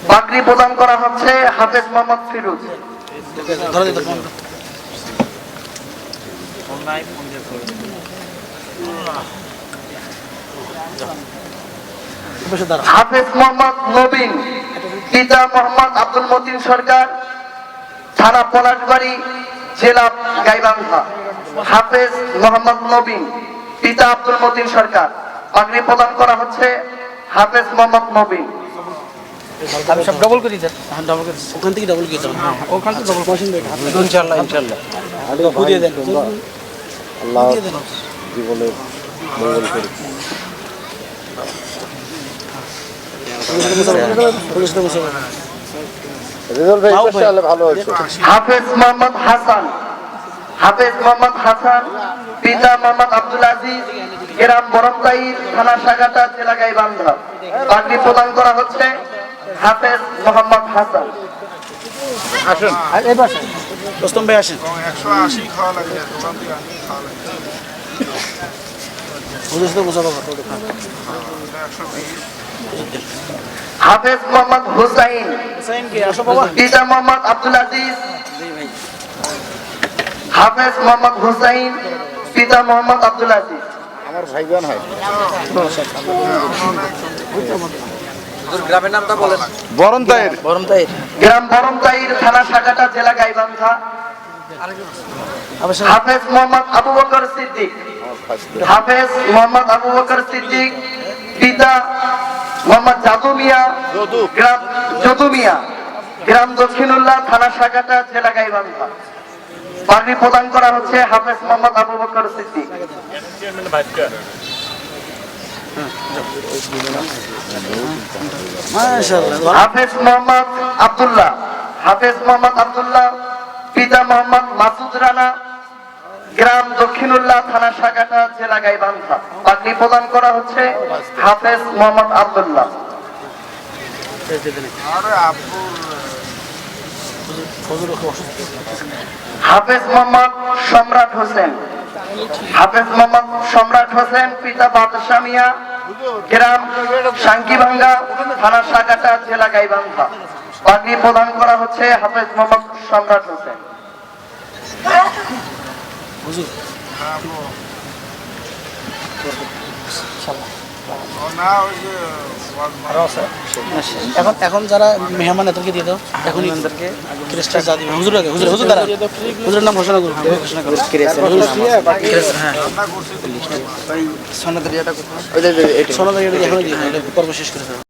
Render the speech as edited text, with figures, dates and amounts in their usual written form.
পাগড়ি প্রদান করা হচ্ছে হাফেজ মোহাম্মদ ফিরোজ। হাফেজ মোহাম্মদ নবীন, পিতা মোহাম্মদ আব্দুল মতিন সরকার, থানা পলাশবাড়ি, জেলা গাইবান্ধা। হাফেজ মোহাম্মদ নবীন, পিতা আব্দুল মতিন সরকার। পাগড়ি প্রদান করা হচ্ছে হাফেজ মোহাম্মদ নবীন। আমি সব ডবল করে দেন। হ্যাঁ ডবল করে ওখান থেকে ডবল করে দেন। হ্যাঁ ওখান থেকে ডবল মেশিন দেন ইনশাআল্লাহ ইনশাআল্লাহ। দিয়ে দেন আল্লাহ জীবনে মঙ্গল করুন। রেজাল্ট ভাই ইনশাআল্লাহ ভালো হয়েছে। হাফেজ মোহাম্মদ হাসান, হাফেজ মোহাম্মদ হাসান, পিতা মোহাম্মদ আব্দুল আজিজ, গ্রাম বরমতাইর, থানা সাগাটা, জেলা গাইবান্ধা। পাগড়ি প্রদান করা হচ্ছে হাফেজ মোহাম্মদ হাসান। আসুন এই পাশে রোস্তম ভাই আসেন। 180 খাওয়া লাগে, দোকান থেকে আনি খাওয়া লাগে। বুঝে তো বুঝাবো। 120 হাফেজ মোহাম্মদ হুসাইন, হুসাইন কে আসো বাবা। পিতা মোহাম্মদ আব্দুল আজিজ। হাফেজ মোহাম্মদ হুসাইন, পিতা মোহাম্মদ আব্দুল আজিজ। আমার ভাইজান হয়। গ্রামের নামটা বলেন। বরমতাইর। বরমতাইর। গ্রাম বরমতাইর, থানা সাগাটা, জেলা গাইবান্ধা। হাফেজ মোহাম্মদ আবু বকর সিদ্দিক, হাফেজ মোহাম্মদ আবু বকর সিদ্দিক, পিতা মোহাম্মদ জাদু মিয়া, গ্রাম যদু মিয়া, গ্রাম দক্ষিণুল্লাহ, থানা সাগাটা, জেলা গাইবান্ধা। পাগড়ি প্রদান করা হচ্ছে হাফেজ মোহাম্মদ আবু বকর সিদ্দিক। মাশাআল্লাহ। হাফেজ মোহাম্মদ আব্দুল্লাহ, হাফেজ মোহাম্মদ আব্দুল্লাহ, পিতা মোহাম্মদ মাসুদ রানা, গ্রাম দক্ষিণুল্লাহ, থানা সাগাটা, জেলা গাইবান্ধা। পাগড়ি প্রদান করা হচ্ছে হাফেজ মোহাম্মদ আব্দুল্লাহ। আরে আব্বুর হাফেজ মোহাম্মদ সম্রাট হোসেন, হাফেজ মোহাম্মদ সম্রাট হোসেন, পিতা বাদশা মিয়া, গ্রাম সাঙ্কিভাঙ্গা, থানা সাগাটা, জেলা গাইবান্ধা। পাগড়ি প্রদান করা হচ্ছে হাফেজ মোহাম্মদ সম্রাট হোসেন। না ওই যে এখন এখন যারা মেহমান এদেরকে দিয়ে দাও। এখন এদেরকে ক্রিস্টার যা দিবে। হুজুর আগে হুজুর হুজুর দাঁড়া। হুজুরের নাম ঘোষণা করুন। ঘোষণা করুন। হ্যাঁ রান্না করছি সনদের এটা কোথায়? ওই যে এটা সনদের এটা এখনই দিয়ে পর্ব শেষ করে দাও।